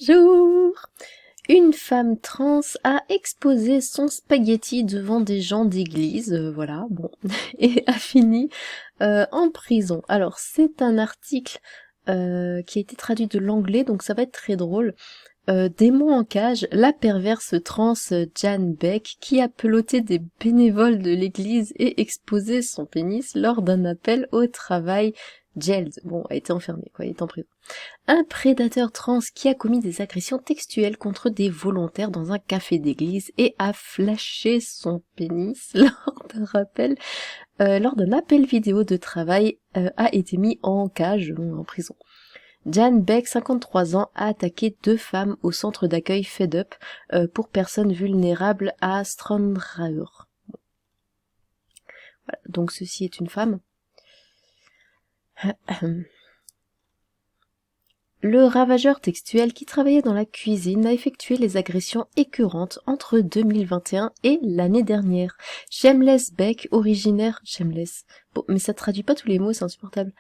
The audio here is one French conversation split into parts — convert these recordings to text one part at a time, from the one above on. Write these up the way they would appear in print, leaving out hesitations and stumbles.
Bonjour! Une femme trans a exposé son spaghetti devant des gens d'église, voilà, bon, et a fini en prison. Alors, c'est un article qui a été traduit de l'anglais, donc ça va être très drôle. Démon en cage, la perverse trans Jan Beck, qui a pelotté des bénévoles de l'église et exposé son pénis lors d'un appel au travail. Jailed, bon, a été enfermée, quoi, elle est en prison. Un prédateur trans qui a commis des agressions textuelles contre des volontaires dans un café d'église et a flashé son pénis lors d'un appel vidéo de travail a été mis en cage, en prison. Jan Beck, 53 ans, a attaqué 2 femmes au centre d'accueil Fed Up pour personnes vulnérables à Strandraur. Voilà, donc ceci est une femme. Le ravageur textuel qui travaillait dans la cuisine a effectué les agressions écœurantes entre 2021 et l'année dernière. Shameless Beck, Shameless. Bon, mais ça traduit pas tous les mots, c'est insupportable.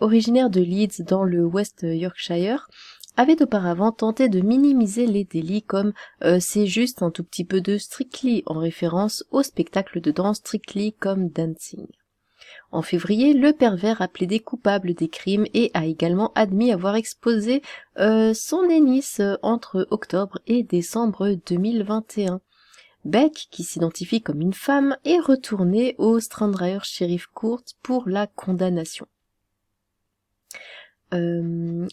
Originaire de Leeds dans le West Yorkshire, avait auparavant tenté de minimiser les délits comme c'est juste un tout petit peu de Strictly, en référence au spectacle de danse Strictly Come Dancing. En février, le pervers a plaidé coupable des crimes et a également admis avoir exposé son pénis entre octobre et décembre 2021. Beck, qui s'identifie comme une femme, est retourné au Strandraer Sheriff Court pour la condamnation.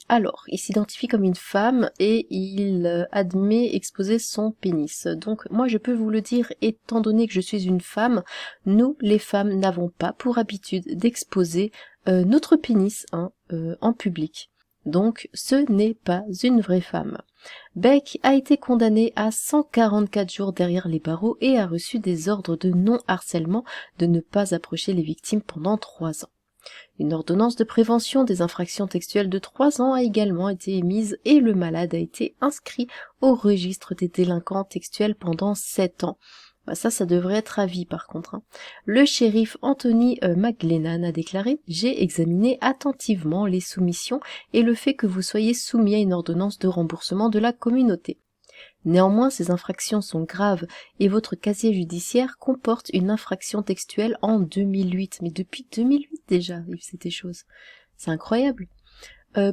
Alors, il s'identifie comme une femme et il admet exposer son pénis. Donc, moi, je peux vous le dire, étant donné que je suis une femme, nous, les femmes, n'avons pas pour habitude d'exposer notre pénis en public. Donc, ce n'est pas une vraie femme. Beck a été condamné à 144 jours derrière les barreaux et a reçu des ordres de non-harcèlement de ne pas approcher les victimes pendant 3 ans. Une ordonnance de prévention des infractions textuelles de 3 ans a également été émise et le malade a été inscrit au registre des délinquants textuels pendant 7 ans. Bah ça devrait être à vie par contre. Le shérif Anthony McGlennan a déclaré « J'ai examiné attentivement les soumissions et le fait que vous soyez soumis à une ordonnance de remboursement de la communauté. Néanmoins, ces infractions sont graves et votre casier judiciaire comporte une infraction textuelle en 2008. Mais depuis 2008 déjà, il faisait des choses. C'est incroyable.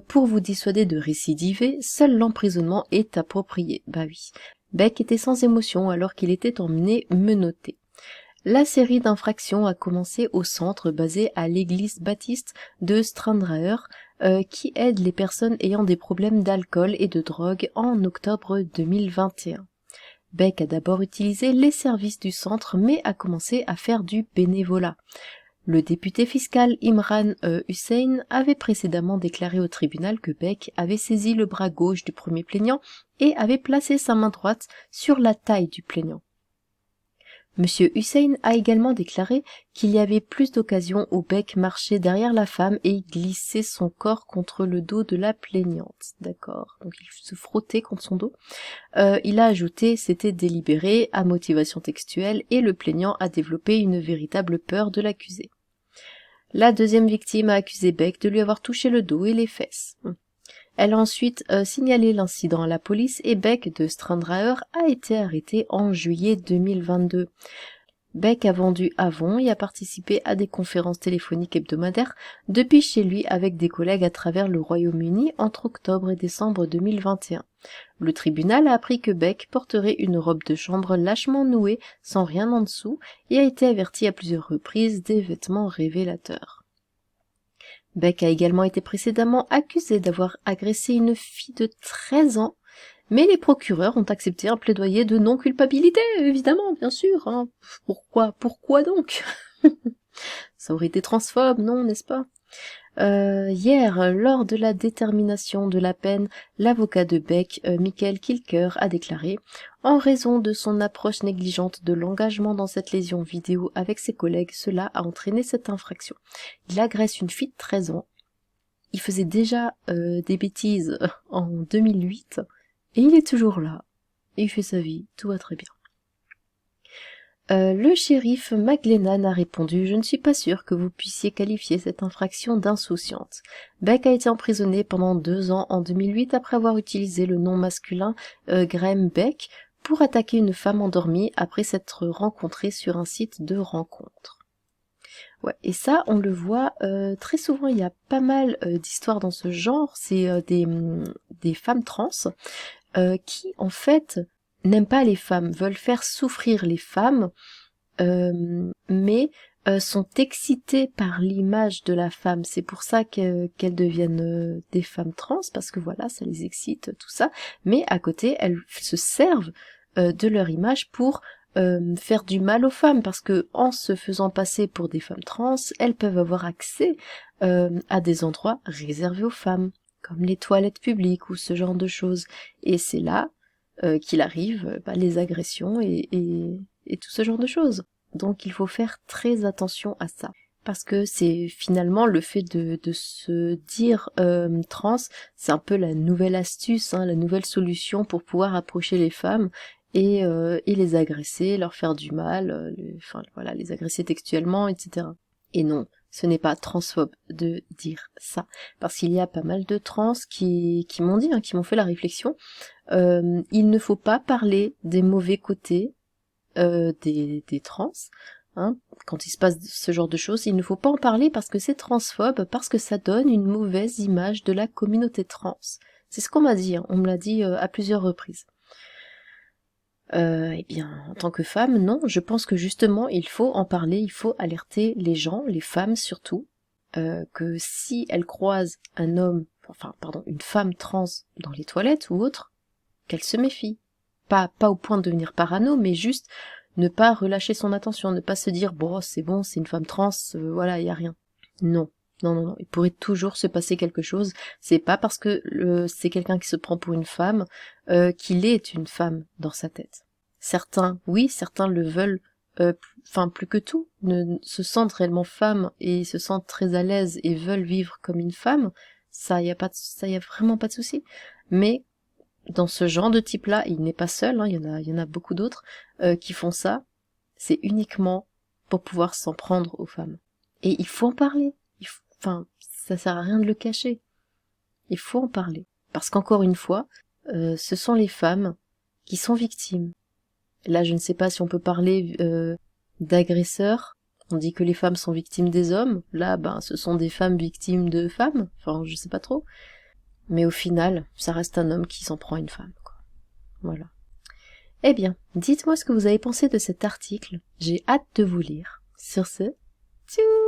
Pour vous dissuader de récidiver, seul l'emprisonnement est approprié. Bah oui. Beck était sans émotion alors qu'il était emmené menotté. La série d'infractions a commencé au centre basé à l'église baptiste de Strandraer, qui aide les personnes ayant des problèmes d'alcool et de drogue en octobre 2021. Beck a d'abord utilisé les services du centre mais a commencé à faire du bénévolat. Le député fiscal Imran Hussein avait précédemment déclaré au tribunal que Beck avait saisi le bras gauche du premier plaignant et avait placé sa main droite sur la taille du plaignant. Monsieur Hussein a également déclaré qu'il y avait plus d'occasions où Beck marchait derrière la femme et glissait son corps contre le dos de la plaignante. D'accord, donc il se frottait contre son dos. Il a ajouté « c'était délibéré, à motivation textuelle, et le plaignant a développé une véritable peur de l'accusé. » La deuxième victime a accusé Beck de lui avoir touché le dos et les fesses. Elle a ensuite signalé l'incident à la police et Beck de Strandraer a été arrêté en juillet 2022. Beck a vendu Avon et a participé à des conférences téléphoniques hebdomadaires depuis chez lui avec des collègues à travers le Royaume-Uni entre octobre et décembre 2021. Le tribunal a appris que Beck porterait une robe de chambre lâchement nouée sans rien en dessous et a été averti à plusieurs reprises des vêtements révélateurs. Beck a également été précédemment accusé d'avoir agressé une fille de 13 ans, mais les procureurs ont accepté un plaidoyer de non-culpabilité, évidemment, bien sûr. Hein. Pourquoi donc? Ça aurait été transphobe, non, n'est-ce pas? Hier, lors de la détermination de la peine, l'avocat de Beck, Michael Kilker, a déclaré « En raison de son approche négligente de l'engagement dans cette lésion vidéo avec ses collègues, cela a entraîné cette infraction. Il agresse une fille de 13 ans. Il faisait déjà des bêtises en 2008 et il est toujours là. Et il fait sa vie, tout va très bien. » Le shérif McGlennan a répondu: « Je ne suis pas sûr que vous puissiez qualifier cette infraction d'insouciante. Beck a été emprisonné pendant 2 ans en 2008 après avoir utilisé le nom masculin Graham Beck pour attaquer une femme endormie après s'être rencontré sur un site de rencontre. » Ouais, et ça, on le voit très souvent, il y a pas mal d'histoires dans ce genre, c'est des femmes trans qui, en fait, n'aiment pas les femmes, veulent faire souffrir les femmes, mais sont excitées par l'image de la femme. C'est pour ça qu'elles deviennent des femmes trans, parce que voilà, ça les excite, tout ça. Mais à côté, elles se servent de leur image pour faire du mal aux femmes, parce que en se faisant passer pour des femmes trans, elles peuvent avoir accès à des endroits réservés aux femmes, comme les toilettes publiques ou ce genre de choses. Et c'est là qu'il arrive les agressions et tout ce genre de choses. Donc il faut faire très attention à ça. Parce que c'est finalement le fait de se dire trans, c'est un peu la nouvelle astuce, la nouvelle solution pour pouvoir approcher les femmes et les agresser, leur faire du mal, les agresser textuellement, etc. Et non, ce n'est pas transphobe de dire ça, parce qu'il y a pas mal de trans qui m'ont dit, qui m'ont fait la réflexion, il ne faut pas parler des mauvais côtés des trans, quand il se passe ce genre de choses, il ne faut pas en parler parce que c'est transphobe, parce que ça donne une mauvaise image de la communauté trans. C'est ce qu'on m'a dit, on me l'a dit à plusieurs reprises. Eh bien, en tant que femme, non, je pense que justement, il faut en parler, il faut alerter les gens, les femmes surtout, que si elles croisent une femme trans dans les toilettes ou autre, qu'elles se méfient. Pas au point de devenir parano, mais juste ne pas relâcher son attention, ne pas se dire, bon, c'est une femme trans, voilà, y a rien. Non. Non, il pourrait toujours se passer quelque chose. C'est pas parce que c'est quelqu'un qui se prend pour une femme qu'il est une femme dans sa tête. Certains le veulent, plus que tout, se sentent réellement femmes et se sentent très à l'aise et veulent vivre comme une femme. Ça y a vraiment pas de souci. Mais dans ce genre de type-là, il n'est pas seul, il y en a beaucoup d'autres qui font ça. C'est uniquement pour pouvoir s'en prendre aux femmes. Et il faut en parler. Ça sert à rien de le cacher. Il faut en parler. Parce qu'encore une fois, ce sont les femmes qui sont victimes. Là, je ne sais pas si on peut parler d'agresseurs. On dit que les femmes sont victimes des hommes. Là, ce sont des femmes victimes de femmes. Enfin, je sais pas trop. Mais au final, ça reste un homme qui s'en prend à une femme, quoi. Voilà. Eh bien, dites-moi ce que vous avez pensé de cet article. J'ai hâte de vous lire. Sur ce, tchou!